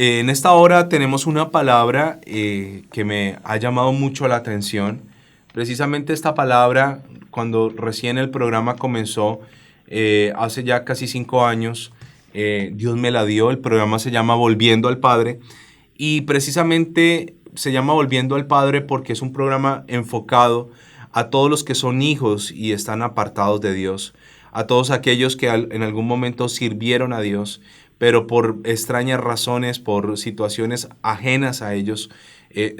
En esta hora tenemos una palabra que me ha llamado mucho la atención. Precisamente esta palabra, cuando recién el programa comenzó, hace ya casi 5 años, Dios me la dio. El programa se llama Volviendo al Padre y precisamente se llama Volviendo al Padre porque es un programa enfocado a todos los que son hijos y están apartados de Dios, a todos aquellos que en algún momento sirvieron a Dios, pero por extrañas razones, por situaciones ajenas a ellos,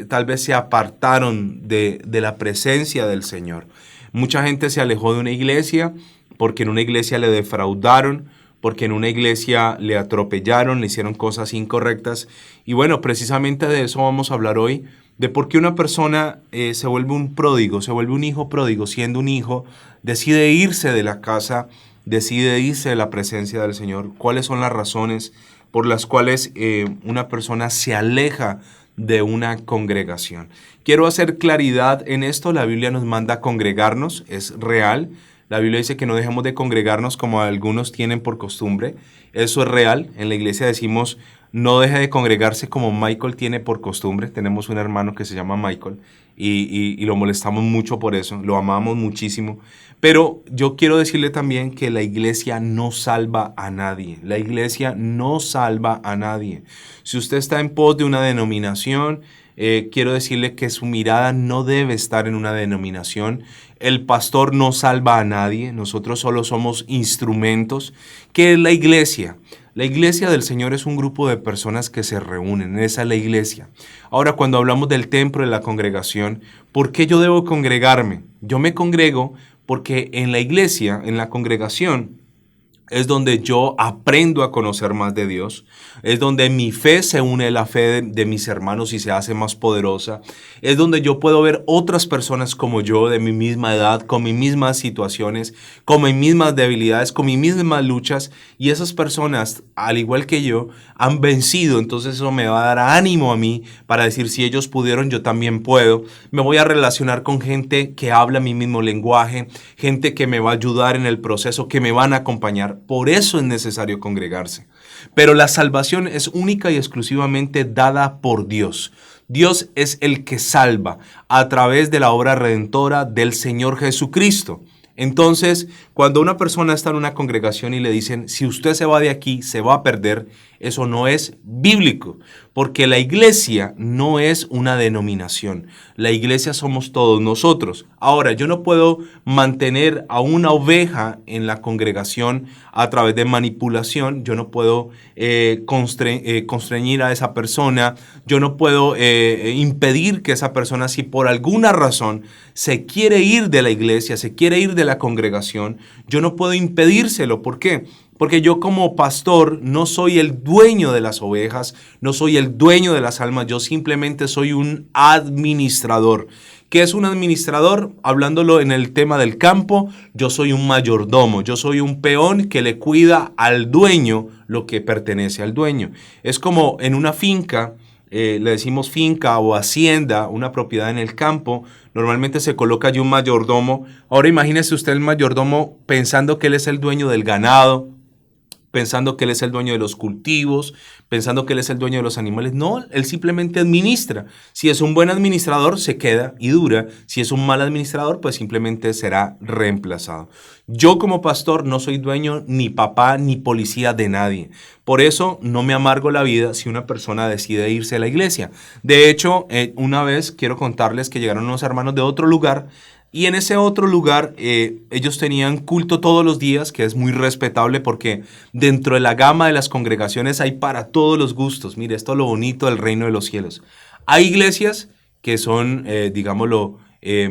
tal vez se apartaron de la presencia del Señor. Mucha gente se alejó de una iglesia porque en una iglesia le defraudaron, porque en una iglesia le atropellaron, le hicieron cosas incorrectas. Y bueno, precisamente de eso vamos a hablar hoy, de por qué una persona se vuelve un pródigo, se vuelve un hijo pródigo. Siendo un hijo, decide irse de la casa, decide irse de la presencia del Señor. ¿Cuáles son las razones por las cuales una persona se aleja de una congregación? Quiero hacer claridad en esto. La Biblia nos manda a congregarnos, es real. La Biblia dice que no dejemos de congregarnos como algunos tienen por costumbre. Eso es real. En la iglesia decimos, no deje de congregarse como Michael tiene por costumbre. Tenemos un hermano que se llama Michael y lo molestamos mucho por eso. Lo amamos muchísimo. Pero yo quiero decirle también que la iglesia no salva a nadie. La iglesia no salva a nadie. Si usted está en pos de una denominación, quiero decirle que su mirada no debe estar en una denominación. El pastor no salva a nadie. Nosotros solo somos instrumentos. ¿Qué es la iglesia? La iglesia del Señor es un grupo de personas que se reúnen. Esa es la iglesia. Ahora, cuando hablamos del templo, de la congregación, ¿por qué yo debo congregarme? Yo me congrego porque en la iglesia, en la congregación, es donde yo aprendo a conocer más de Dios. Es donde mi fe se une a la fe de mis hermanos y se hace más poderosa. Es donde yo puedo ver otras personas como yo, de mi misma edad, con mis mismas situaciones, con mis mismas debilidades, con mis mismas luchas. Y esas personas, al igual que yo, han vencido. Entonces eso me va a dar ánimo a mí para decir, si ellos pudieron, yo también puedo. Me voy a relacionar con gente que habla mi mismo lenguaje, gente que me va a ayudar en el proceso, que me van a acompañar. Por eso es necesario congregarse. Pero la salvación es única y exclusivamente dada por Dios. Dios es el que salva a través de la obra redentora del Señor Jesucristo. Entonces, cuando una persona está en una congregación y le dicen, si usted se va de aquí, se va a perder, eso no es bíblico, porque la iglesia no es una denominación. La iglesia somos todos nosotros. Ahora, yo no puedo mantener a una oveja en la congregación a través de manipulación. Yo no puedo constreñir a esa persona. Yo no puedo impedir que esa persona, si por alguna razón se quiere ir de la iglesia, se quiere ir de la congregación, yo no puedo impedírselo. ¿Por qué? Porque yo como pastor no soy el dueño de las ovejas, no soy el dueño de las almas, yo simplemente soy un administrador. ¿Qué es un administrador? Hablándolo en el tema del campo, yo soy un mayordomo, yo soy un peón que le cuida al dueño lo que pertenece al dueño. Es como en una finca, le decimos finca o hacienda, una propiedad en el campo, normalmente se coloca allí un mayordomo. Ahora imagínese usted el mayordomo pensando que él es el dueño del ganado, pensando que él es el dueño de los cultivos, pensando que él es el dueño de los animales. No, él simplemente administra. Si es un buen administrador, se queda y dura. Si es un mal administrador, pues simplemente será reemplazado. Yo como pastor no soy dueño ni papá ni policía de nadie. Por eso no me amargo la vida si una persona decide irse a la iglesia. De hecho, una vez quiero contarles que llegaron unos hermanos de otro lugar. Y en ese otro lugar ellos tenían culto todos los días, que es muy respetable porque dentro de la gama de las congregaciones hay para todos los gustos. Mire, esto es lo bonito del reino de los cielos. Hay iglesias que son, digámoslo,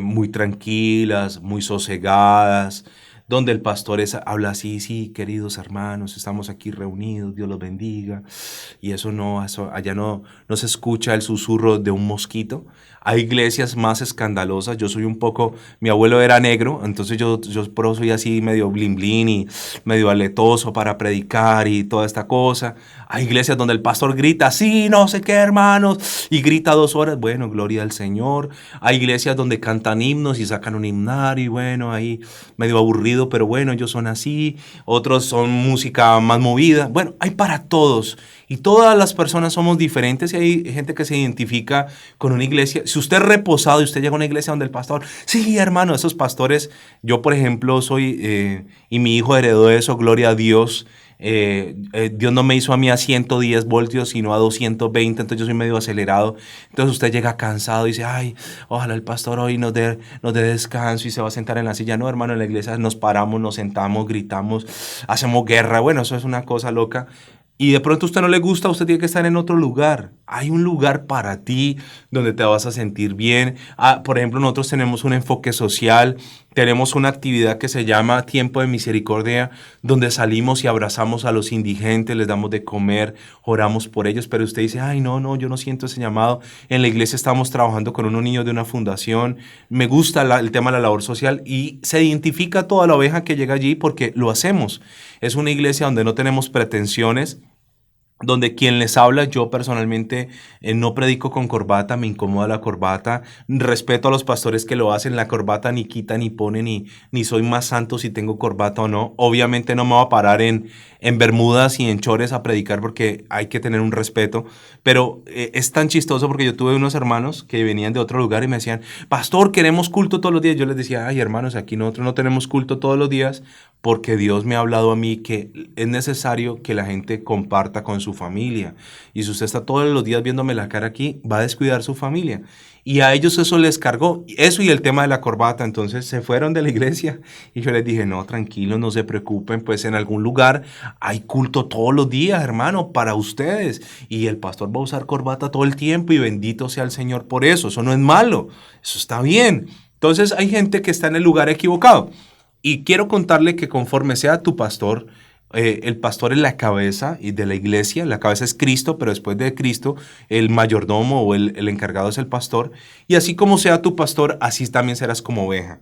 muy tranquilas, muy sosegadas, donde el pastor habla así, sí, queridos hermanos, estamos aquí reunidos, Dios los bendiga. Y allá no se escucha el susurro de un mosquito. Hay iglesias más escandalosas. Yo soy un poco, mi abuelo era negro, entonces yo por eso soy así medio blin blin y medio aletoso para predicar y toda esta cosa. Hay iglesias donde el pastor grita, sí, no sé qué, hermanos, y grita 2 horas. Bueno, gloria al Señor. Hay iglesias donde cantan himnos y sacan un himnario y bueno, ahí medio aburrido aburrido, pero bueno, ellos son así, otros son música más movida. Bueno, hay para todos y todas las personas somos diferentes y hay gente que se identifica con una iglesia. Si usted es reposado y usted llega a una iglesia donde el pastor, sí, hermano, esos pastores, yo por ejemplo soy, y mi hijo heredó eso, gloria a Dios. Dios no me hizo a mí a 110 voltios, sino a 220, entonces yo soy medio acelerado. Entonces usted llega cansado y dice, ay, ojalá el pastor hoy nos dé descanso y se va a sentar en la silla. No, hermano, en la iglesia nos paramos, nos sentamos, gritamos, hacemos guerra. Bueno, eso es una cosa loca. Y de pronto a usted no le gusta, usted tiene que estar en otro lugar. Hay un lugar para ti donde te vas a sentir bien. Por ejemplo, nosotros tenemos un enfoque social, tenemos una actividad que se llama Tiempo de Misericordia, donde salimos y abrazamos a los indigentes, les damos de comer, oramos por ellos. Pero usted dice, ay, no, yo no siento ese llamado. En la iglesia estamos trabajando con unos niños de una fundación. Me gusta el tema de la labor social y se identifica toda la oveja que llega allí porque lo hacemos. Es una iglesia donde no tenemos pretensiones, donde quien les habla, yo personalmente no predico con corbata, me incomoda la corbata, respeto a los pastores que lo hacen, la corbata ni quita ni pone, ni soy más santo si tengo corbata o no. Obviamente no me voy a parar en bermudas y en chores a predicar porque hay que tener un respeto, pero es tan chistoso porque yo tuve unos hermanos que venían de otro lugar y me decían, pastor, queremos culto todos los días. Yo les decía, ay hermanos, aquí nosotros no tenemos culto todos los días porque Dios me ha hablado a mí que es necesario que la gente comparta con su familia. Y si usted está todos los días viéndome la cara aquí, va a descuidar su familia. Y a ellos eso les cargó, eso y el tema de la corbata. Entonces se fueron de la iglesia y yo les dije, no, tranquilos, no se preocupen, pues en algún lugar hay culto todos los días, hermano, para ustedes. Y el pastor va a usar corbata todo el tiempo y bendito sea el Señor por eso. Eso no es malo, eso está bien. Entonces hay gente que está en el lugar equivocado. Y quiero contarle que conforme sea tu pastor, el pastor es la cabeza y de la iglesia, la cabeza es Cristo, pero después de Cristo, el mayordomo o el encargado es el pastor. Y así como sea tu pastor, así también serás como oveja.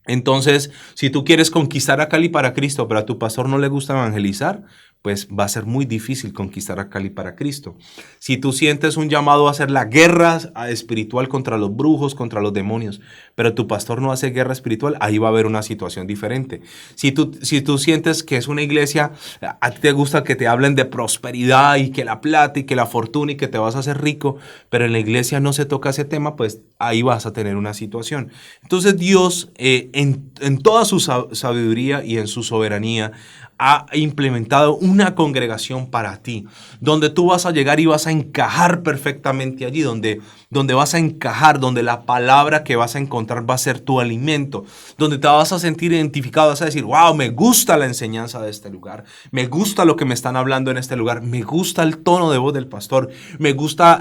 Entonces, si tú quieres conquistar a Cali para Cristo, pero a tu pastor no le gusta evangelizar, pues va a ser muy difícil conquistar a Cali para Cristo. Si tú sientes un llamado a hacer la guerra espiritual contra los brujos, contra los demonios, pero tu pastor no hace guerra espiritual, ahí va a haber una situación diferente. Si tú sientes que es una iglesia, a ti te gusta que te hablen de prosperidad y que la plata y que la fortuna y que te vas a hacer rico, pero en la iglesia no se toca ese tema, pues ahí vas a tener una situación. Entonces Dios, en toda su sabiduría y en su soberanía, ha implementado una congregación para ti, donde tú vas a llegar y vas a encajar perfectamente allí, donde vas a encajar, donde la palabra que vas a encontrar va a ser tu alimento, donde te vas a sentir identificado, vas a decir, wow, me gusta la enseñanza de este lugar, me gusta lo que me están hablando en este lugar, me gusta el tono de voz del pastor, me gusta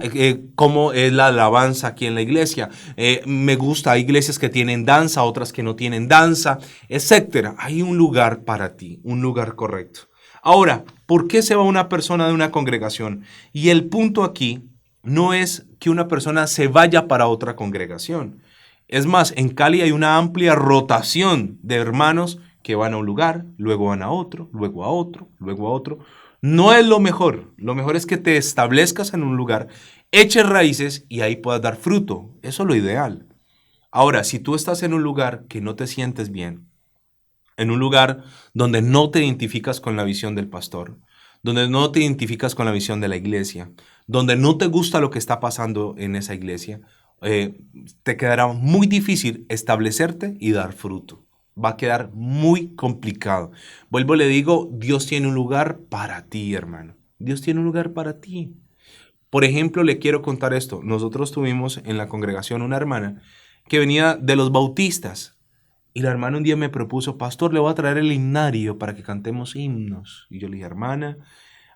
cómo es la alabanza aquí en la iglesia, me gusta, hay iglesias que tienen danza, otras que no tienen danza, etcétera. Hay un lugar para ti, un lugar correcto. Ahora, ¿por qué se va una persona de una congregación? Y el punto aquí no es que una persona se vaya para otra congregación. Es más, en Cali hay una amplia rotación de hermanos que van a un lugar, luego van a otro, luego a otro, luego a otro. No es lo mejor. Lo mejor es que te establezcas en un lugar, eches raíces y ahí puedas dar fruto. Eso es lo ideal. Ahora, si tú estás en un lugar que no te sientes bien, en un lugar donde no te identificas con la visión del pastor, donde no te identificas con la visión de la iglesia, donde no te gusta lo que está pasando en esa iglesia, te quedará muy difícil establecerte y dar fruto. Va a quedar muy complicado. Vuelvo, le digo, Dios tiene un lugar para ti, hermano. Dios tiene un lugar para ti. Por ejemplo, le quiero contar esto. Nosotros tuvimos en la congregación una hermana que venía de los bautistas. Y la hermana un día me propuso, pastor, le voy a traer el himnario para que cantemos himnos. Y yo le dije, hermana,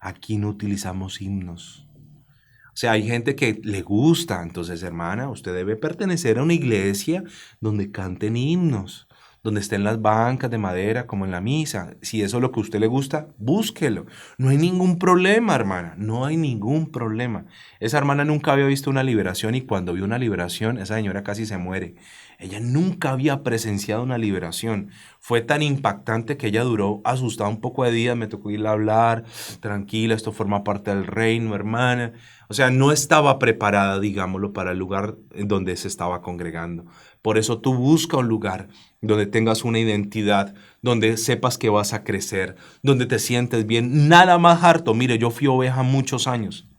aquí no utilizamos himnos. O sea, hay gente que le gusta. Entonces, hermana, usted debe pertenecer a una iglesia donde canten himnos, donde estén las bancas de madera como en la misa. Si eso es lo que a usted le gusta, búsquelo. No hay ningún problema, hermana. No hay ningún problema. Esa hermana nunca había visto una liberación y cuando vio una liberación, esa señora casi se muere. Ella nunca había presenciado una liberación. Fue tan impactante que ella duró asustada un poco de días. Me tocó irle a hablar, tranquila, esto forma parte del reino, hermana. O sea, no estaba preparada, digámoslo, para el lugar en donde se estaba congregando. Por eso tú busca un lugar donde tengas una identidad, donde sepas que vas a crecer, donde te sientes bien. Nada más harto. Mire, yo fui oveja muchos años.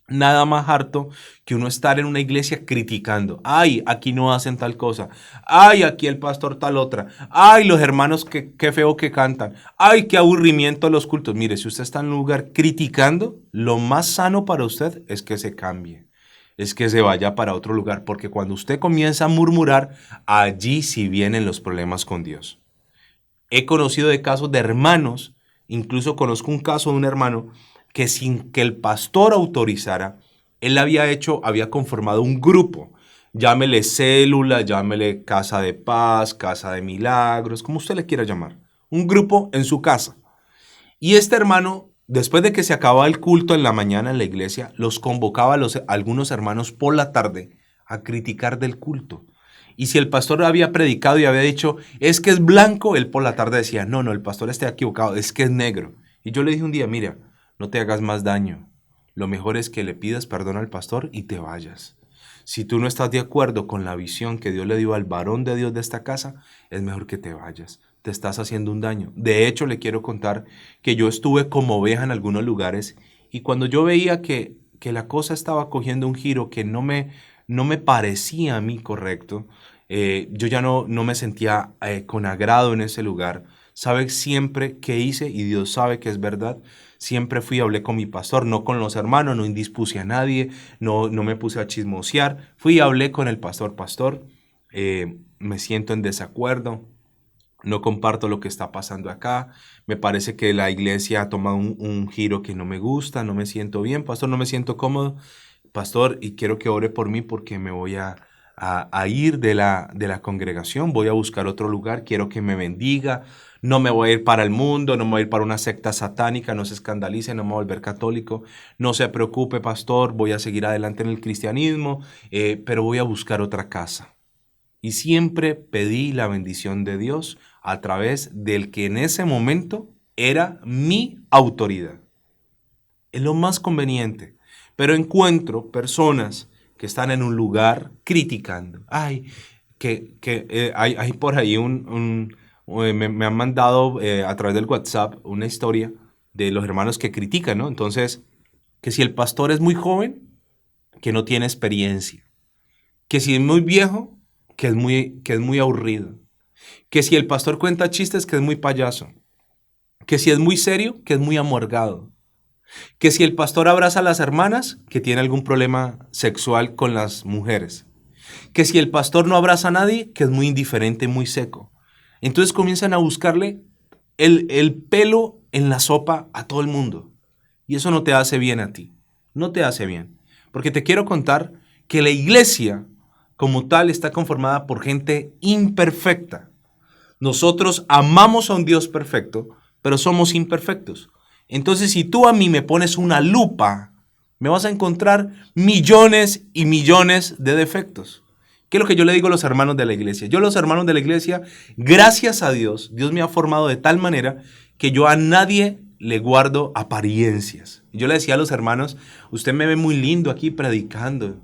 Nada más harto que uno estar en una iglesia criticando. Ay, aquí no hacen tal cosa. Ay, aquí el pastor tal otra. Ay, los hermanos qué feo que cantan. Ay, qué aburrimiento los cultos. Mire, si usted está en un lugar criticando, lo más sano para usted es que se cambie. Es que se vaya para otro lugar. Porque cuando usted comienza a murmurar, allí sí vienen los problemas con Dios. He conocido de casos de hermanos, incluso conozco un caso de un hermano que sin que el pastor autorizara, él había conformado un grupo. Llámele célula, llámele casa de paz, casa de milagros, como usted le quiera llamar. Un grupo en su casa. Y este hermano, después de que se acababa el culto en la mañana en la iglesia, los convocaba a algunos hermanos por la tarde a criticar del culto. Y si el pastor había predicado y había dicho, es que es blanco, él por la tarde decía, no, el pastor está equivocado, es que es negro. Y yo le dije un día, mira, no te hagas más daño. Lo mejor es que le pidas perdón al pastor y te vayas. Si tú no estás de acuerdo con la visión que Dios le dio al varón de Dios de esta casa, es mejor que te vayas. Te estás haciendo un daño. De hecho, le quiero contar que yo estuve como oveja en algunos lugares y cuando yo veía que la cosa estaba cogiendo un giro que no me parecía a mí correcto, yo ya no me sentía con agrado en ese lugar. ¿Sabe siempre qué hice? Y Dios sabe que es verdad. Siempre fui y hablé con mi pastor, no con los hermanos, no indispuse a nadie, no me puse a chismosear. Fui y hablé con el pastor. Pastor, me siento en desacuerdo, no comparto lo que está pasando acá. Me parece que la iglesia ha tomado un giro que no me gusta, no me siento bien. Pastor, no me siento cómodo. Pastor, y quiero que ore por mí porque me voy a ir de la congregación, voy a buscar otro lugar, quiero que me bendiga, no me voy a ir para el mundo, no me voy a ir para una secta satánica, no se escandalice, no me voy a volver católico, no se preocupe, pastor, voy a seguir adelante en el cristianismo, pero voy a buscar otra casa. Y siempre pedí la bendición de Dios a través del que en ese momento era mi autoridad. Es lo más conveniente. Pero encuentro personas que están en un lugar criticando. Ay, hay por ahí me han mandado a través del WhatsApp una historia de los hermanos que critican, ¿no? Entonces, que si el pastor es muy joven, que no tiene experiencia. Que si es muy viejo, que es muy aburrido. Que si el pastor cuenta chistes, que es muy payaso. Que si es muy serio, que es muy amargado. Que si el pastor abraza a las hermanas, que tiene algún problema sexual con las mujeres. Que si el pastor no abraza a nadie, que es muy indiferente, muy seco. Entonces comienzan a buscarle el pelo en la sopa a todo el mundo. Y eso no te hace bien a ti. No te hace bien. Porque te quiero contar que la iglesia como tal está conformada por gente imperfecta. Nosotros amamos a un Dios perfecto, pero somos imperfectos. Entonces, si tú a mí me pones una lupa, me vas a encontrar millones y millones de defectos. ¿Qué es lo que yo le digo a los hermanos de la iglesia? Yo, los hermanos de la iglesia, gracias a Dios, Dios me ha formado de tal manera que yo a nadie le guardo apariencias. Yo le decía a los hermanos, usted me ve muy lindo aquí predicando,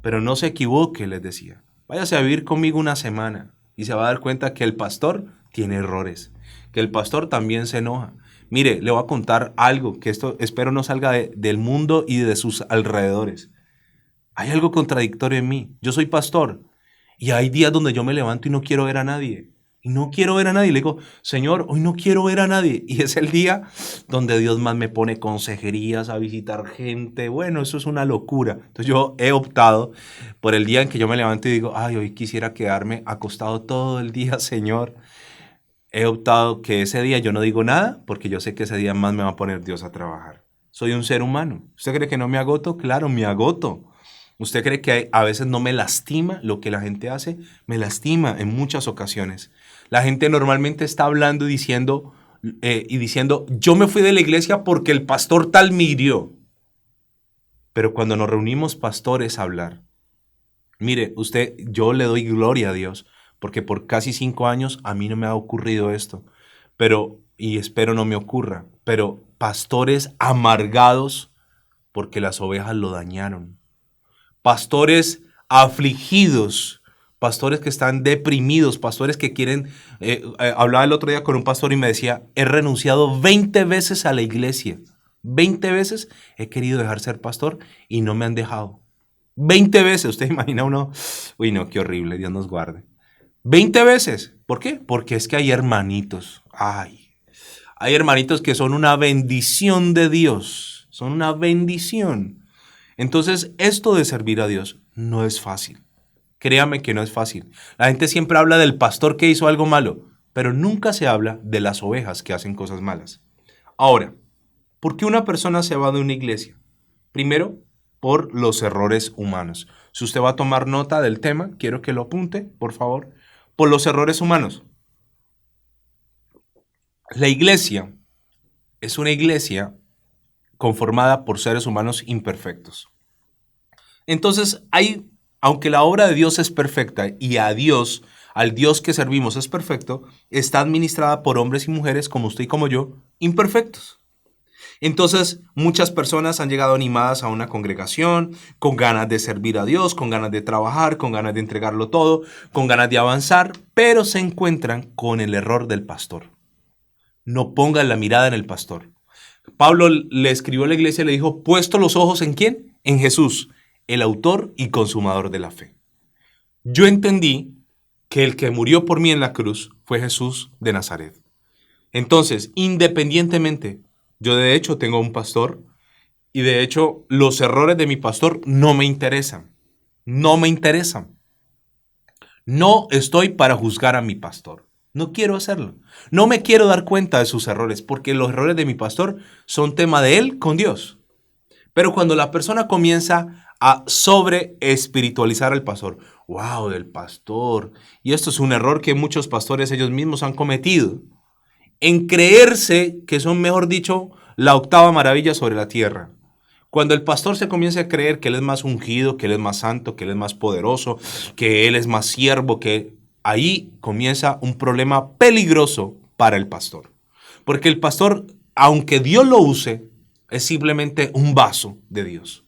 pero no se equivoque, les decía. Váyase a vivir conmigo una semana y se va a dar cuenta que el pastor tiene errores, que el pastor también se enoja. Mire, le voy a contar algo, que esto espero no salga del mundo y de sus alrededores. Hay algo contradictorio en mí. Yo soy pastor y hay días donde yo me levanto y no quiero ver a nadie. Y no quiero ver a nadie. Le digo, Señor, hoy no quiero ver a nadie. Y es el día donde Dios más me pone consejerías a visitar gente. Bueno, eso es una locura. Entonces yo he optado por el día en que yo me levanto y digo, ay, hoy quisiera quedarme acostado todo el día, Señor. He optado que ese día yo no digo nada porque yo sé que ese día más me va a poner Dios a trabajar. Soy un ser humano. ¿Usted cree que no me agoto? Claro, me agoto. ¿Usted cree que a veces no me lastima lo que la gente hace? Me lastima en muchas ocasiones. La gente normalmente está hablando y diciendo, yo me fui de la iglesia porque el pastor tal me hirió. Pero cuando nos reunimos pastores a hablar, Mire, yo le doy gloria a Dios, porque por casi 5 años a mí no me ha ocurrido esto, y espero no me ocurra, pero pastores amargados porque las ovejas lo dañaron. Pastores afligidos, pastores que están deprimidos, pastores que quieren... hablaba el otro día con un pastor y me decía, he renunciado 20 veces a la iglesia. 20 veces he querido dejar ser pastor y no me han dejado. 20 veces, usted imagina uno, uy no, qué horrible, Dios nos guarde. 20 veces, ¿por qué? Porque es que hay hermanitos, hay hermanitos que son una bendición de Dios, son una bendición. Entonces, esto de servir a Dios no es fácil. Créame que no es fácil. La gente siempre habla del pastor que hizo algo malo, pero nunca se habla de las ovejas que hacen cosas malas. Ahora, ¿por qué una persona se va de una iglesia? Primero, por los errores humanos. Si usted va a tomar nota del tema, quiero que lo apunte, por favor. Por los errores humanos. La iglesia es una iglesia conformada por seres humanos imperfectos. Entonces, aunque la obra de Dios es perfecta y al Dios que servimos es perfecto, está administrada por hombres y mujeres como usted y como yo, imperfectos. Entonces, muchas personas han llegado animadas a una congregación, con ganas de servir a Dios, con ganas de trabajar, con ganas de entregarlo todo, con ganas de avanzar, pero se encuentran con el error del pastor. No pongan la mirada en el pastor. Pablo le escribió a la iglesia y le dijo, puesto los ojos ¿en quién? En Jesús, el autor y consumador de la fe. Yo entendí que el que murió por mí en la cruz fue Jesús de Nazaret. Entonces, independientemente, yo de hecho tengo un pastor y de hecho los errores de mi pastor no me interesan. No me interesan. No estoy para juzgar a mi pastor. No quiero hacerlo. No me quiero dar cuenta de sus errores porque los errores de mi pastor son tema de él con Dios. Pero cuando la persona comienza a sobre espiritualizar al pastor, wow, del pastor, y esto es un error que muchos pastores ellos mismos han cometido, en creerse que son, mejor dicho, la octava maravilla sobre la tierra. Cuando el pastor se comienza a creer que él es más ungido, que él es más santo, que él es más poderoso, que él es más siervo, ahí comienza un problema peligroso para el pastor. Porque el pastor, aunque Dios lo use, es simplemente un vaso de Dios.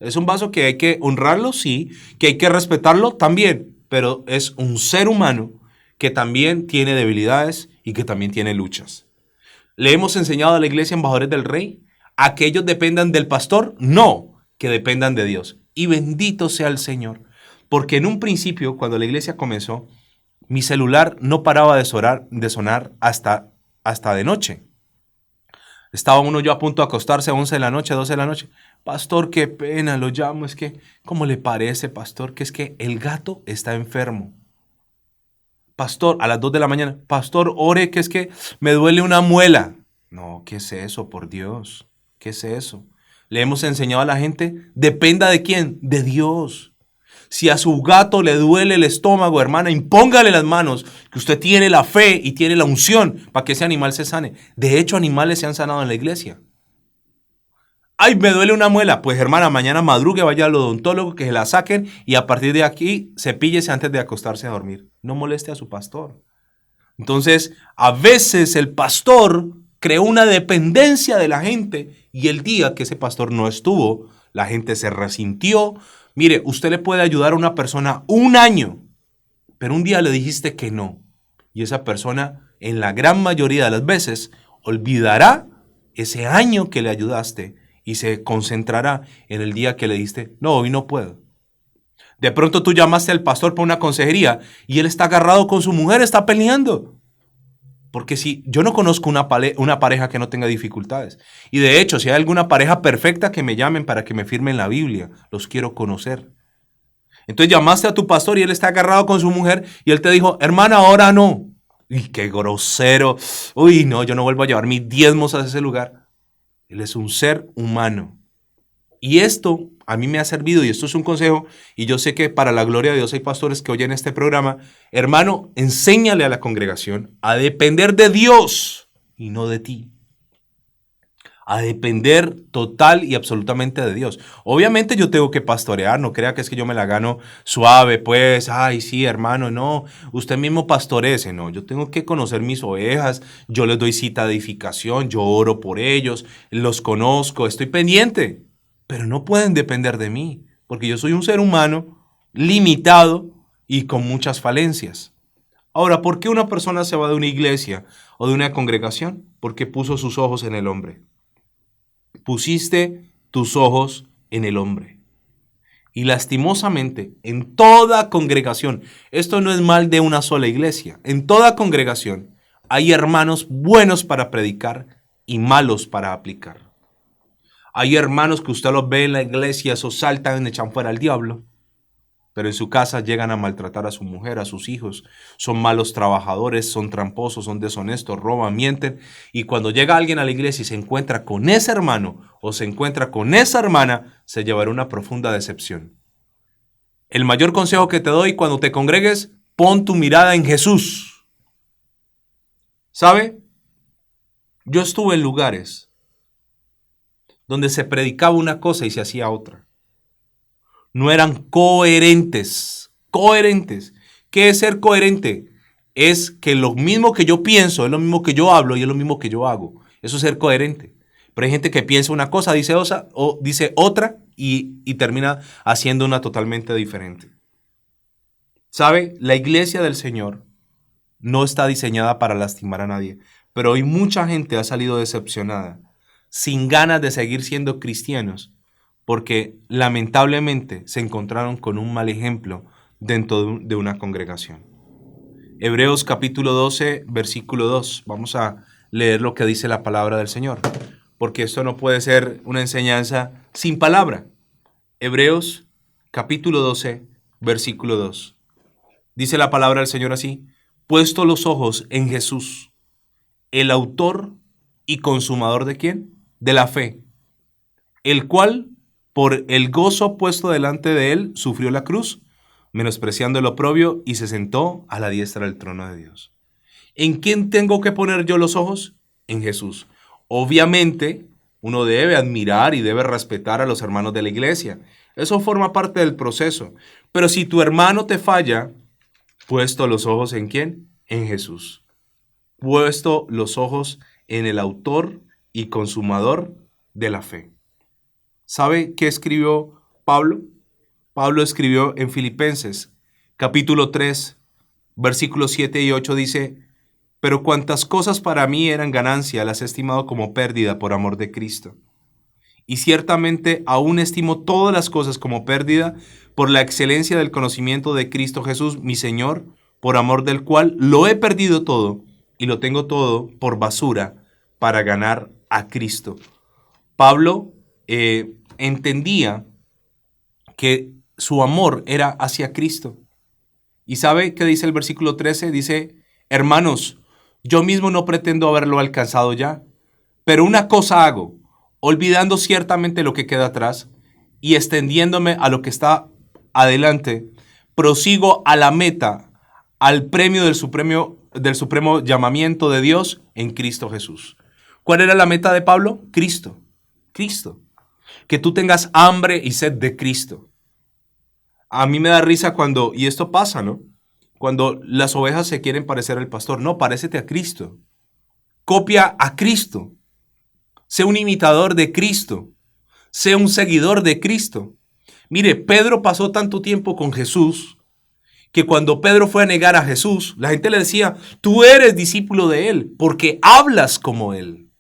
Es un vaso que hay que honrarlo, sí, que hay que respetarlo también, pero es un ser humano que también tiene debilidades y que también tiene luchas. ¿Le hemos enseñado a la iglesia embajadores del rey a que ellos dependan del pastor? No, que dependan de Dios. Y bendito sea el Señor, porque en un principio, cuando la iglesia comenzó, mi celular no paraba de sonar hasta de noche. Estaba yo a punto de acostarse a 11 de la noche, 12 de la noche. Pastor, qué pena, lo llamo. Es que, ¿cómo le parece, pastor? Que es que el gato está enfermo. Pastor, a las 2 de la mañana. Pastor, ore, que es que me duele una muela. No, ¿qué es eso, por Dios? ¿Qué es eso? Le hemos enseñado a la gente, dependa de quién, de Dios. Si a su gato le duele el estómago, hermana, impóngale las manos, que usted tiene la fe y tiene la unción para que ese animal se sane. De hecho, animales se han sanado en la iglesia. Ay, me duele una muela. Pues hermana, mañana madrugue, vaya al odontólogo, que se la saquen y a partir de aquí cepíllese antes de acostarse a dormir. No moleste a su pastor. Entonces, a veces el pastor creó una dependencia de la gente y el día que ese pastor no estuvo, la gente se resintió. Mire, usted le puede ayudar a una persona un año, pero un día le dijiste que no. Y esa persona, en la gran mayoría de las veces, olvidará ese año que le ayudaste y se concentrará en el día que le diste, no, hoy no puedo. De pronto tú llamaste al pastor para una consejería y él está agarrado con su mujer, está peleando. Porque si yo no conozco una pareja que no tenga dificultades. Y de hecho, si hay alguna pareja perfecta, que me llamen para que me firmen la Biblia. Los quiero conocer. Entonces llamaste a tu pastor y él está agarrado con su mujer y él te dijo, hermana, ahora no. Uy, qué grosero. Uy, no, yo no vuelvo a llevar mis diezmos a ese lugar. Él es un ser humano. Y esto a mí me ha servido y esto es un consejo y yo sé que para la gloria de Dios hay pastores que oyen este programa. Hermano, enséñale a la congregación a depender de Dios y no de ti. a depender total y absolutamente de Dios. Obviamente yo tengo que pastorear, no crea que es que yo me la gano suave, pues, ay, sí, hermano, no, usted mismo pastorece, no, yo tengo que conocer mis ovejas, yo les doy cita de edificación, yo oro por ellos, los conozco, estoy pendiente, pero no pueden depender de mí, porque yo soy un ser humano limitado y con muchas falencias. Ahora, ¿por qué una persona se va de una iglesia o de una congregación? Porque puso sus ojos en el hombre. Pusiste tus ojos en el hombre. Y lastimosamente, en toda congregación, esto no es mal de una sola iglesia, en toda congregación hay hermanos buenos para predicar y malos para aplicar. Hay hermanos que usted los ve en la iglesia, esos saltan y echan fuera al diablo, pero en su casa llegan a maltratar a su mujer, a sus hijos. Son malos trabajadores, son tramposos, son deshonestos, roban, mienten. Y cuando llega alguien a la iglesia y se encuentra con ese hermano o se encuentra con esa hermana, se llevará una profunda decepción. El mayor consejo que te doy cuando te congregues, pon tu mirada en Jesús. ¿Sabe? Yo estuve en lugares donde se predicaba una cosa y se hacía otra. No eran coherentes. Coherentes. ¿Qué es ser coherente? Es que lo mismo que yo pienso es lo mismo que yo hablo y es lo mismo que yo hago. Eso es ser coherente. Pero hay gente que piensa una cosa, dice otra y termina haciendo una totalmente diferente. ¿Sabe? La iglesia del Señor no está diseñada para lastimar a nadie. Pero hoy mucha gente ha salido decepcionada, sin ganas de seguir siendo cristianos, porque lamentablemente se encontraron con un mal ejemplo dentro de una congregación. Hebreos capítulo 12, versículo 2. Vamos a leer lo que dice la palabra del Señor, porque esto no puede ser una enseñanza sin palabra. Hebreos capítulo 12, versículo 2. Dice la palabra del Señor así: puesto los ojos en Jesús, el autor y consumador ¿de quién? De la fe, el cual por el gozo puesto delante de él, sufrió la cruz, menospreciando el oprobio, y se sentó a la diestra del trono de Dios. ¿En quién tengo que poner yo los ojos? En Jesús. Obviamente, uno debe admirar y debe respetar a los hermanos de la iglesia. Eso forma parte del proceso. Pero si tu hermano te falla, puesto los ojos ¿en quién? En Jesús. Puesto los ojos en el autor y consumador de la fe. ¿Sabe qué escribió Pablo? Pablo escribió en Filipenses, capítulo 3, versículos 7 y 8, dice: pero cuantas cosas para mí eran ganancia, las he estimado como pérdida por amor de Cristo. Y ciertamente aún estimo todas las cosas como pérdida por la excelencia del conocimiento de Cristo Jesús, mi Señor, por amor del cual lo he perdido todo y lo tengo todo por basura para ganar a Cristo. Pablo entendía que su amor era hacia Cristo. ¿Y sabe qué dice el versículo 13? Dice: hermanos, yo mismo no pretendo haberlo alcanzado ya, pero una cosa hago, olvidando ciertamente lo que queda atrás y extendiéndome a lo que está adelante, prosigo a la meta, al premio del supremo llamamiento de Dios en Cristo Jesús. ¿Cuál era la meta de Pablo? Cristo. Cristo. Que tú tengas hambre y sed de Cristo. A mí me da risa cuando, y esto pasa, ¿no? Cuando las ovejas se quieren parecer al pastor. No, parécete a Cristo. Copia a Cristo. Sé un imitador de Cristo. Sé un seguidor de Cristo. Mire, Pedro pasó tanto tiempo con Jesús que cuando Pedro fue a negar a Jesús, la gente le decía: tú eres discípulo de él porque hablas como él.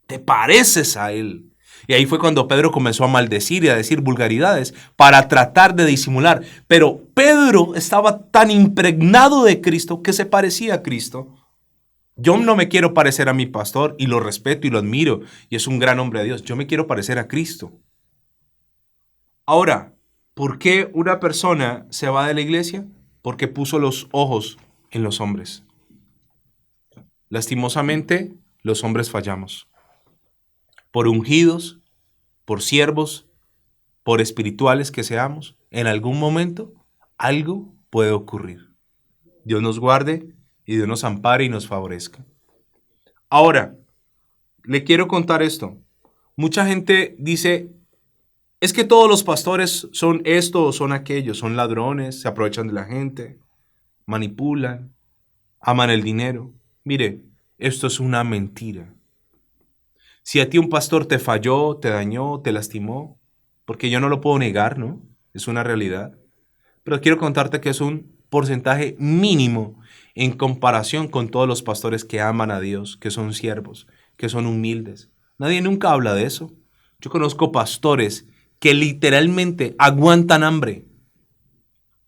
Te pareces a él. Y ahí fue cuando Pedro comenzó a maldecir y a decir vulgaridades para tratar de disimular. Pero Pedro estaba tan impregnado de Cristo que se parecía a Cristo. Yo no me quiero parecer a mi pastor y lo respeto y lo admiro y es un gran hombre de Dios. Yo me quiero parecer a Cristo. Ahora, ¿por qué una persona se va de la iglesia? Porque puso los ojos en los hombres. Lastimosamente, los hombres fallamos. Por ungidos, por siervos, por espirituales que seamos, en algún momento algo puede ocurrir. Dios nos guarde y Dios nos ampare y nos favorezca. Ahora, le quiero contar esto. Mucha gente dice, es que todos los pastores son esto o son aquello, son ladrones, se aprovechan de la gente, manipulan, aman el dinero. Mire, esto es una mentira. Si a ti un pastor te falló, te dañó, te lastimó, porque yo no lo puedo negar, ¿no? Es una realidad. Pero quiero contarte que es un porcentaje mínimo en comparación con todos los pastores que aman a Dios, que son siervos, que son humildes. Nadie nunca habla de eso. Yo conozco pastores que literalmente aguantan hambre.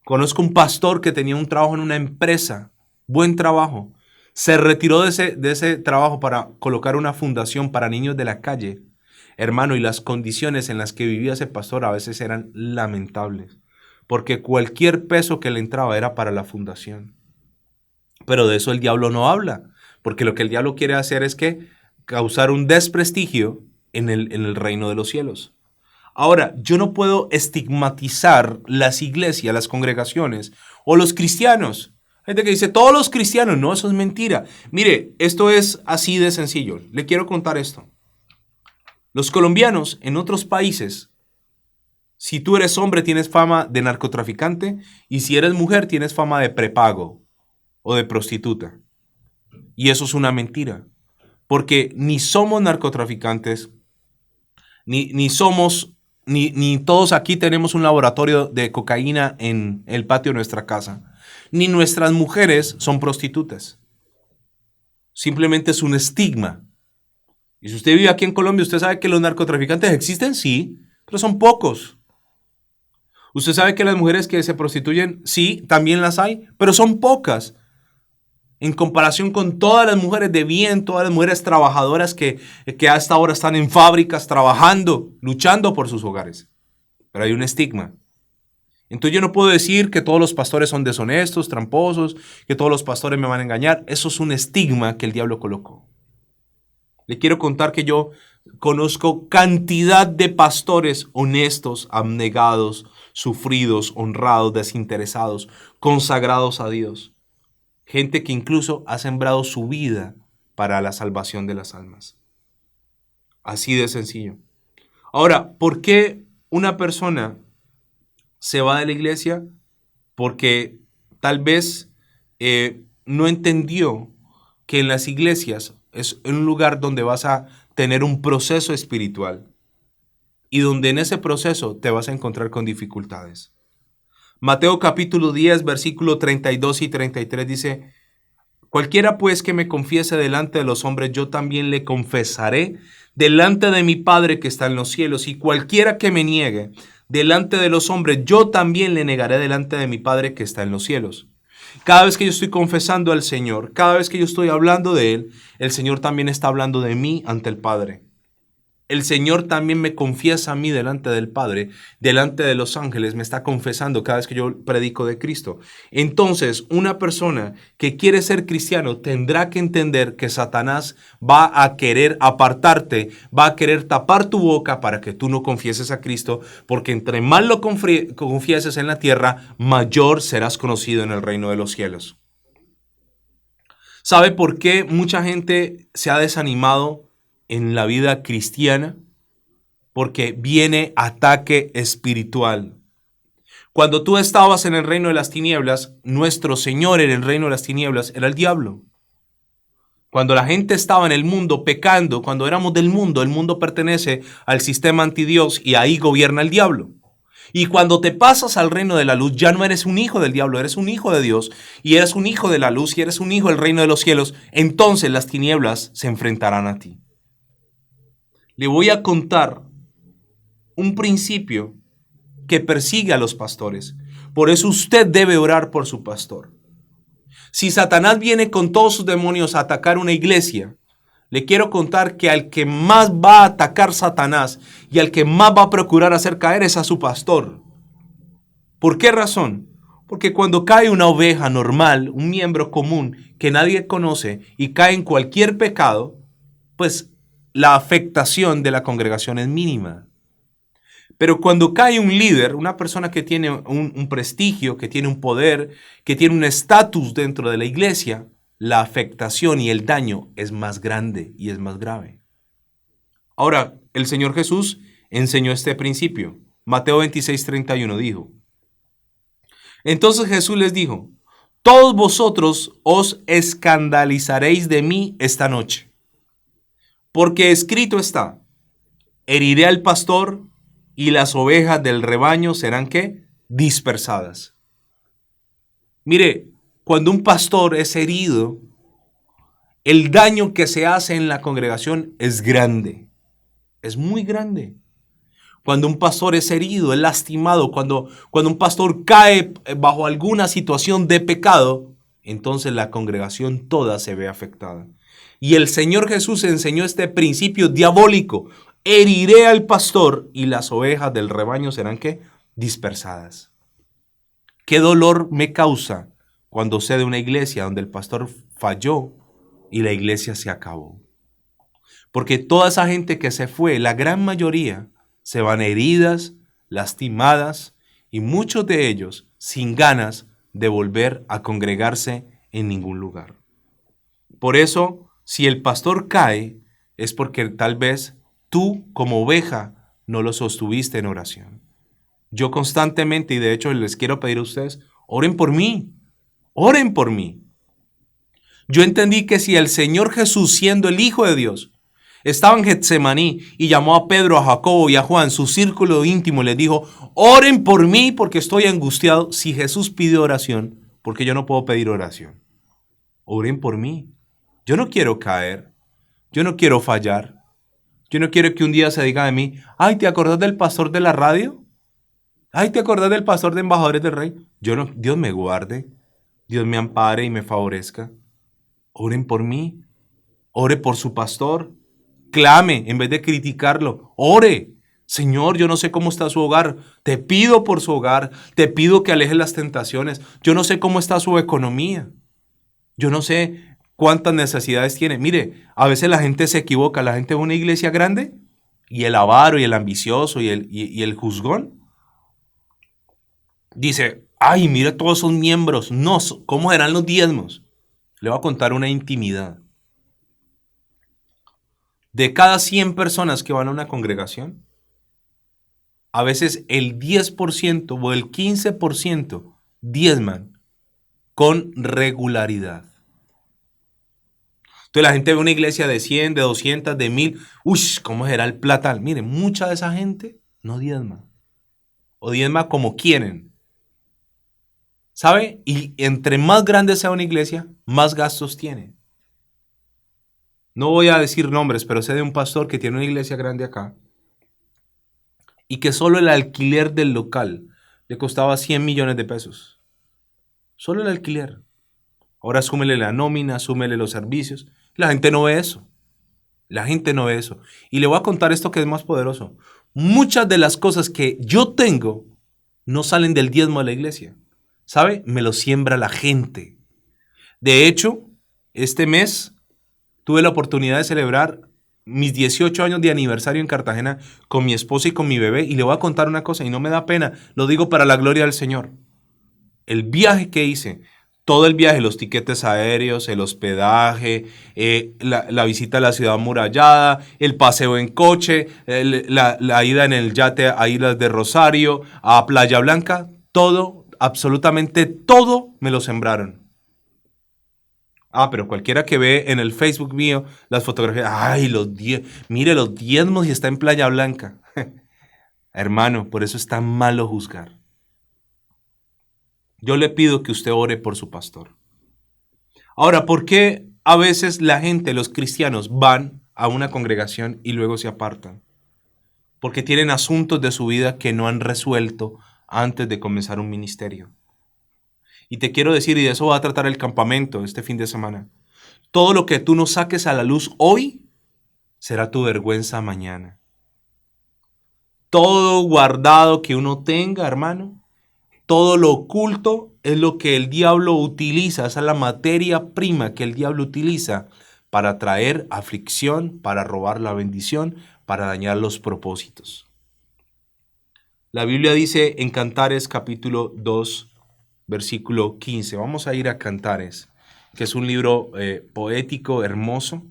Conozco un pastor que tenía un trabajo en una empresa, buen trabajo. Se retiró de ese trabajo para colocar una fundación para niños de la calle. Hermano, y las condiciones en las que vivía ese pastor a veces eran lamentables, porque cualquier peso que le entraba era para la fundación. Pero de eso el diablo no habla, porque lo que el diablo quiere hacer es que causar un desprestigio en el reino de los cielos. Ahora, yo no puedo estigmatizar las iglesias, las congregaciones o los cristianos. Gente que dice, todos los cristianos, no, eso es mentira. Mire, esto es así de sencillo. Le quiero contar esto. Los colombianos en otros países, si tú eres hombre tienes fama de narcotraficante y si eres mujer tienes fama de prepago o de prostituta. Y eso es una mentira, porque ni somos narcotraficantes, ni todos aquí tenemos un laboratorio de cocaína en el patio de nuestra casa, ni nuestras mujeres son prostitutas. Simplemente es un estigma. Y si usted vive aquí en Colombia, usted sabe que los narcotraficantes existen, sí, pero son pocos. Usted sabe que las mujeres que se prostituyen, sí, también las hay, pero son pocas. En comparación con todas las mujeres de bien, todas las mujeres trabajadoras que hasta ahora están en fábricas trabajando, luchando por sus hogares. Pero hay un estigma. Entonces yo no puedo decir que todos los pastores son deshonestos, tramposos, que todos los pastores me van a engañar. Eso es un estigma que el diablo colocó. Le quiero contar que yo conozco cantidad de pastores honestos, abnegados, sufridos, honrados, desinteresados, consagrados a Dios. Gente que incluso ha sembrado su vida para la salvación de las almas. Así de sencillo. Ahora, ¿por qué una persona se va de la iglesia? Porque tal vez no entendió que en las iglesias es un lugar donde vas a tener un proceso espiritual y donde en ese proceso te vas a encontrar con dificultades. Mateo capítulo 10, versículo 32 y 33 dice, cualquiera pues que me confiese delante de los hombres, yo también le confesaré delante de mi Padre que está en los cielos. Y cualquiera que me niegue delante de los hombres, yo también le negaré delante de mi Padre que está en los cielos. Cada vez que yo estoy confesando al Señor, cada vez que yo estoy hablando de Él, el Señor también está hablando de mí ante el Padre. El Señor también me confiesa a mí delante del Padre, delante de los ángeles, me está confesando cada vez que yo predico de Cristo. Entonces, una persona que quiere ser cristiano tendrá que entender que Satanás va a querer apartarte, va a querer tapar tu boca para que tú no confieses a Cristo, porque entre más lo confieses en la tierra, mayor serás conocido en el reino de los cielos. ¿Sabe por qué mucha gente se ha desanimado en la vida cristiana? Porque viene ataque espiritual. Cuando tú estabas en el reino de las tinieblas, nuestro Señor en el reino de las tinieblas era el diablo. Cuando la gente estaba en el mundo pecando, cuando éramos del mundo, el mundo pertenece al sistema antidios y ahí gobierna el diablo. Y cuando te pasas al reino de la luz, ya no eres un hijo del diablo, eres un hijo de Dios, y eres un hijo de la luz, y eres un hijo del reino de los cielos, entonces las tinieblas se enfrentarán a ti. Le voy a contar un principio que persigue a los pastores. Por eso usted debe orar por su pastor. Si Satanás viene con todos sus demonios a atacar una iglesia, le quiero contar que al que más va a atacar Satanás y al que más va a procurar hacer caer es a su pastor. ¿Por qué razón? Porque cuando cae una oveja normal, un miembro común que nadie conoce y cae en cualquier pecado, pues la afectación de la congregación es mínima. Pero cuando cae un líder, una persona que tiene un prestigio, que tiene un poder, que tiene un estatus dentro de la iglesia, la afectación y el daño es más grande y es más grave. Ahora, el Señor Jesús enseñó este principio. Mateo 26:31 dijo: entonces Jesús les dijo: todos vosotros os escandalizaréis de mí esta noche, porque escrito está: heriré al pastor y las ovejas del rebaño serán ¿qué? Dispersadas. Mire, cuando un pastor es herido, el daño que se hace en la congregación es grande, es muy grande. Cuando un pastor es herido, es lastimado, cuando un pastor cae bajo alguna situación de pecado, entonces la congregación toda se ve afectada. Y el Señor Jesús enseñó este principio diabólico: heriré al pastor y las ovejas del rebaño serán ¿qué? Dispersadas. ¿Qué dolor me causa cuando sé de una iglesia donde el pastor falló y la iglesia se acabó? Porque toda esa gente que se fue, la gran mayoría, se van heridas, lastimadas y muchos de ellos sin ganas de volver a congregarse en ningún lugar. Por eso, si el pastor cae, es porque tal vez tú como oveja no lo sostuviste en oración. Yo constantemente, y de hecho les quiero pedir a ustedes, oren por mí, oren por mí. Yo entendí que si el Señor Jesús, siendo el Hijo de Dios, estaba en Getsemaní y llamó a Pedro, a Jacobo y a Juan, su círculo íntimo, les dijo: oren por mí porque estoy angustiado. Si Jesús pidió oración, ¿por qué yo no puedo pedir oración? Oren por mí. Yo no quiero caer, yo no quiero fallar, yo no quiero que un día se diga de mí: ay, ¿te acordás del pastor de la radio? Ay, ¿te acordás del pastor de Embajadores del Rey? Yo no, Dios me guarde, Dios me ampare y me favorezca. Oren por mí, ore por su pastor, clame en vez de criticarlo, ore. Señor, yo no sé cómo está su hogar, te pido por su hogar, te pido que alejes las tentaciones. Yo no sé cómo está su economía, yo no sé cuántas necesidades tiene. Mire, a veces la gente se equivoca, la gente ve una iglesia grande y el avaro y el ambicioso y el juzgón dice: ay, mira todos esos miembros, no, ¿cómo serán los diezmos? Le voy a contar una intimidad. De cada 100 personas que van a una congregación, a veces el 10% o el 15% diezman con regularidad. Entonces la gente ve una iglesia de 100, de 200, de 1000. Uy, ¿cómo será el platal? Miren, mucha de esa gente no diezma. O diezma como quieren. ¿Sabe? Y entre más grande sea una iglesia, más gastos tiene. No voy a decir nombres, pero sé de un pastor que tiene una iglesia grande acá y que solo el alquiler del local le costaba 100 millones de pesos. Solo el alquiler. Ahora súmele la nómina, súmele los servicios. La gente no ve eso. La gente no ve eso. Y le voy a contar esto que es más poderoso. Muchas de las cosas que yo tengo no salen del diezmo de la iglesia. ¿Sabe? Me lo siembra la gente. De hecho, este mes tuve la oportunidad de celebrar mis 18 años de aniversario en Cartagena con mi esposa y con mi bebé. Y le voy a contar una cosa, y no me da pena, lo digo para la gloria del Señor. El viaje que hice, todo el viaje, los tiquetes aéreos, el hospedaje, la visita a la ciudad amurallada, el paseo en coche, la ida en el yate a Islas de Rosario, a Playa Blanca, todo, absolutamente todo me lo sembraron. Ah, pero cualquiera que ve en el Facebook mío las fotografías, ay, mire los diezmos y está en Playa Blanca. Hermano, por eso es tan malo juzgar. Yo le pido que usted ore por su pastor. Ahora, ¿por qué a veces la gente, los cristianos, van a una congregación y luego se apartan? Porque tienen asuntos de su vida que no han resuelto antes de comenzar un ministerio. Y te quiero decir, y de eso va a tratar el campamento este fin de semana, todo lo que tú no saques a la luz hoy será tu vergüenza mañana. Todo guardado que uno tenga, hermano, todo lo oculto es lo que el diablo utiliza, esa es la materia prima que el diablo utiliza para traer aflicción, para robar la bendición, para dañar los propósitos. La Biblia dice en Cantares capítulo 2, versículo 15. Vamos a ir a Cantares, que es un libro poético, hermoso,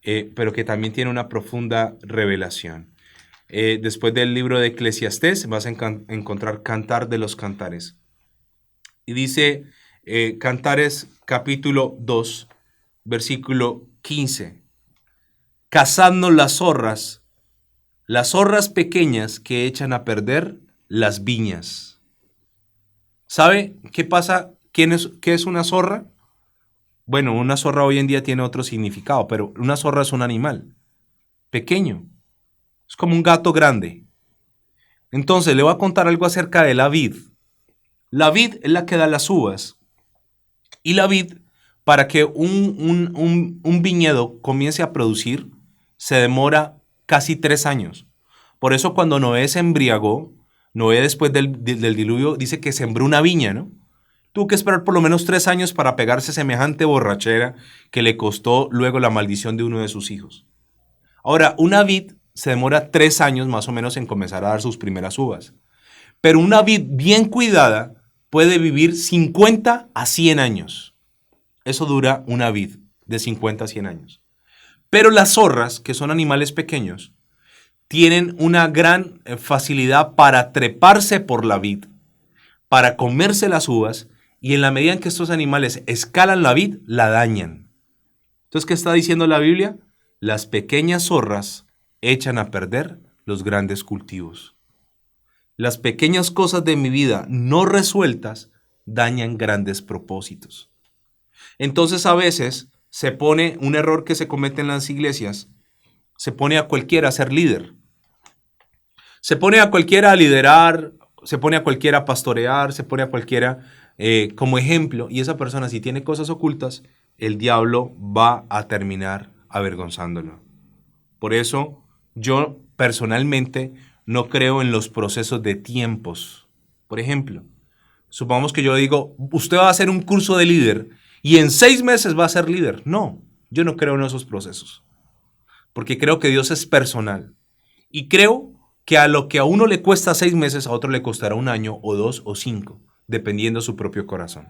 pero que también tiene una profunda revelación. Después del libro de Eclesiastés vas a encontrar Cantar de los Cantares. Y dice Cantares capítulo 2, versículo 15. Cazadnos las zorras pequeñas que echan a perder las viñas. ¿Sabe qué pasa? ¿Qué es una zorra? Bueno, una zorra hoy en día tiene otro significado, pero una zorra es un animal pequeño. Es como un gato grande. Entonces, le voy a contar algo acerca de la vid. La vid es la que da las uvas. Y la vid, para que un viñedo comience a producir, se demora casi 3 años. Por eso cuando Noé se embriagó, Noé después del diluvio dice que sembró una viña, ¿no? Tuvo que esperar por lo menos 3 años para pegarse semejante borrachera que le costó luego la maldición de uno de sus hijos. Ahora, una vid se demora 3 años más o menos en comenzar a dar sus primeras uvas. Pero una vid bien cuidada puede vivir 50 a 100 años. Eso dura una vid de 50 a 100 años. Pero las zorras, que son animales pequeños, tienen una gran facilidad para treparse por la vid, para comerse las uvas, y en la medida en que estos animales escalan la vid, la dañan. Entonces, ¿qué está diciendo la Biblia? Las pequeñas zorras echan a perder los grandes cultivos. Las pequeñas cosas de mi vida no resueltas dañan grandes propósitos. Entonces, a veces se pone un error que se comete en las iglesias, se pone a cualquiera a ser líder. Se pone a cualquiera a liderar, se pone a cualquiera a pastorear, se pone a cualquiera como ejemplo, y esa persona, si tiene cosas ocultas, el diablo va a terminar avergonzándolo. Por eso, yo personalmente no creo en los procesos de tiempos. Por ejemplo, supongamos que yo digo, usted va a hacer un curso de líder y en 6 meses va a ser líder. No, yo no creo en esos procesos, porque creo que Dios es personal. Y creo que a lo que a uno le cuesta 6 meses, a otro le costará 1 año o 2 o 5, dependiendo de su propio corazón.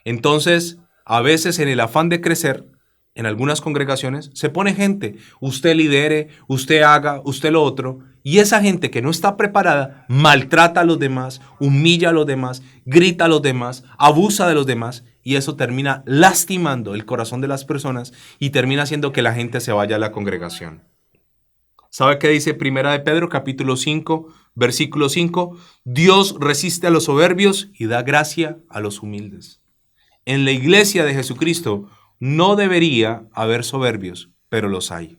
Entonces, a veces en el afán de crecer, en algunas congregaciones, se pone gente, usted lidere, usted haga, usted lo otro, y esa gente que no está preparada maltrata a los demás, humilla a los demás, grita a los demás, abusa de los demás, y eso termina lastimando el corazón de las personas y termina haciendo que la gente se vaya a la congregación. ¿Sabe qué dice Primera de Pedro, capítulo 5, versículo 5? Dios resiste a los soberbios y da gracia a los humildes. En la iglesia de Jesucristo no debería haber soberbios, pero los hay.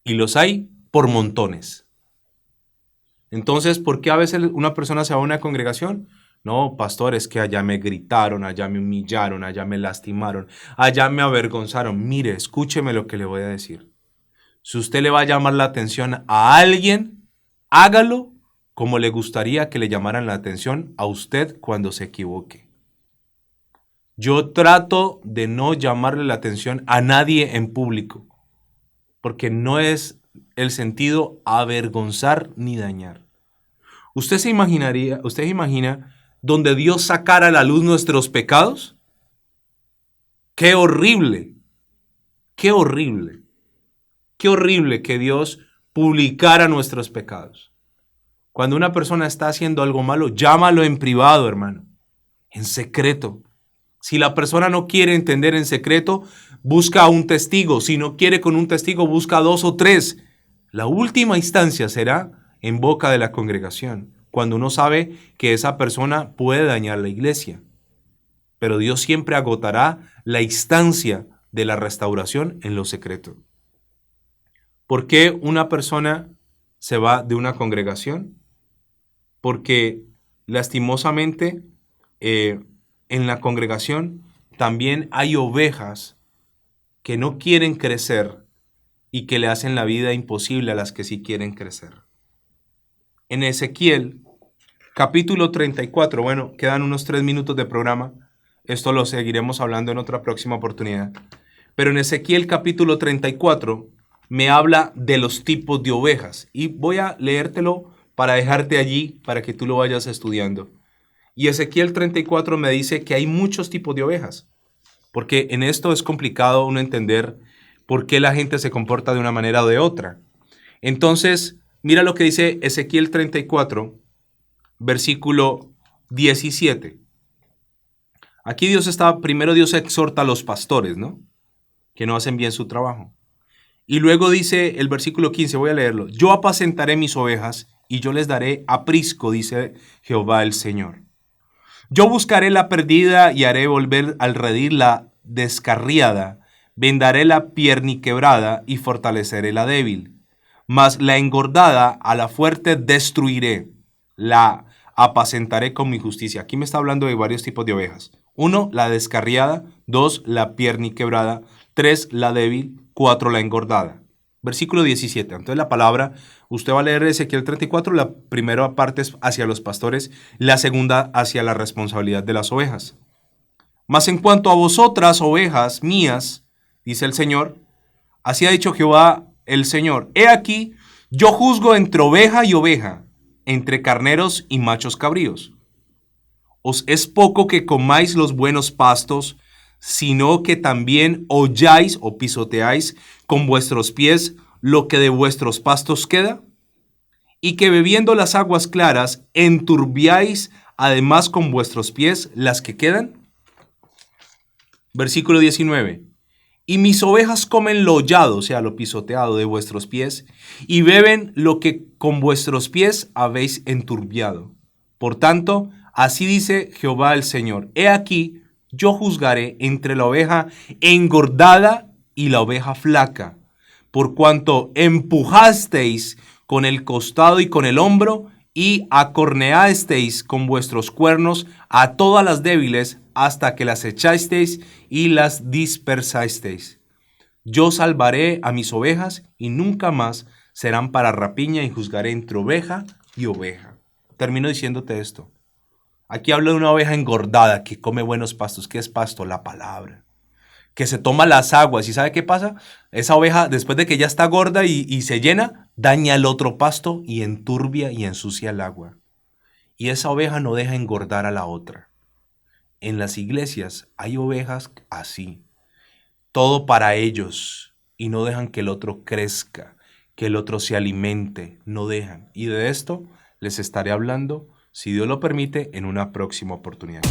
Y los hay por montones. Entonces, ¿por qué a veces una persona se va a una congregación? No, pastor, es que allá me gritaron, allá me humillaron, allá me lastimaron, allá me avergonzaron. Mire, escúcheme lo que le voy a decir. Si usted le va a llamar la atención a alguien, hágalo como le gustaría que le llamaran la atención a usted cuando se equivoque. Yo trato de no llamarle la atención a nadie en público, porque no es el sentido avergonzar ni dañar. ¿Usted se imagina donde Dios sacara a la luz nuestros pecados? ¡Qué horrible! ¡Qué horrible! ¡Qué horrible que Dios publicara nuestros pecados! Cuando una persona está haciendo algo malo, llámalo en privado, hermano, en secreto. Si la persona no quiere entender en secreto, busca a un testigo. Si no quiere con un testigo, busca 2 o 3. La última instancia será en boca de la congregación, cuando uno sabe que esa persona puede dañar la iglesia. Pero Dios siempre agotará la instancia de la restauración en lo secreto. ¿Por qué una persona se va de una congregación? Porque lastimosamente en la congregación también hay ovejas que no quieren crecer y que le hacen la vida imposible a las que sí quieren crecer. En Ezequiel, capítulo 34, bueno, quedan unos 3 minutos de programa, esto lo seguiremos hablando en otra próxima oportunidad, pero en Ezequiel capítulo 34 me habla de los tipos de ovejas y voy a leértelo para dejarte allí para que tú lo vayas estudiando. Y Ezequiel 34 me dice que hay muchos tipos de ovejas, porque en esto es complicado uno entender por qué la gente se comporta de una manera o de otra. Entonces, mira lo que dice Ezequiel 34, versículo 17. Aquí primero Dios exhorta a los pastores, ¿no? Que no hacen bien su trabajo. Y luego dice el versículo 15, voy a leerlo. Yo apacentaré mis ovejas y yo les daré aprisco, dice Jehová el Señor. Yo buscaré la perdida y haré volver al redil la descarriada. Vendaré la pierniquebrada y fortaleceré la débil. Mas la engordada a la fuerte destruiré. La apacentaré con mi justicia. Aquí me está hablando de varios tipos de ovejas. 1, la descarriada. 2, la pierniquebrada. 3, la débil. 4, la engordada. Versículo 17. Entonces la palabra, usted va a leer Ezequiel 34, la primera parte es hacia los pastores, la segunda hacia la responsabilidad de las ovejas. Mas en cuanto a vosotras, ovejas mías, dice el Señor, así ha dicho Jehová el Señor, he aquí, yo juzgo entre oveja y oveja, entre carneros y machos cabríos. Os es poco que comáis los buenos pastos, sino que también holláis o pisoteáis con vuestros pies lo que de vuestros pastos queda, y que bebiendo las aguas claras enturbiáis además con vuestros pies las que quedan. Versículo 19. Y mis ovejas comen lo hollado, o sea, lo pisoteado de vuestros pies, y beben lo que con vuestros pies habéis enturbiado. Por tanto, así dice Jehová el Señor, he aquí, yo juzgaré entre la oveja engordada y la oveja flaca, por cuanto empujasteis con el costado y con el hombro, y acorneasteis con vuestros cuernos a todas las débiles, hasta que las echasteis y las dispersasteis. Yo salvaré a mis ovejas, y nunca más serán para rapiña, y juzgaré entre oveja y oveja. Termino diciéndote esto. Aquí habla de una oveja engordada que come buenos pastos. ¿Qué es pasto? La palabra. Que se toma las aguas. ¿Y sabe qué pasa? Esa oveja, después de que ya está gorda y se llena, daña el otro pasto y enturbia y ensucia el agua. Y esa oveja no deja engordar a la otra. En las iglesias hay ovejas así. Todo para ellos. Y no dejan que el otro crezca, que el otro se alimente. No dejan. Y de esto les estaré hablando, si Dios lo permite, en una próxima oportunidad.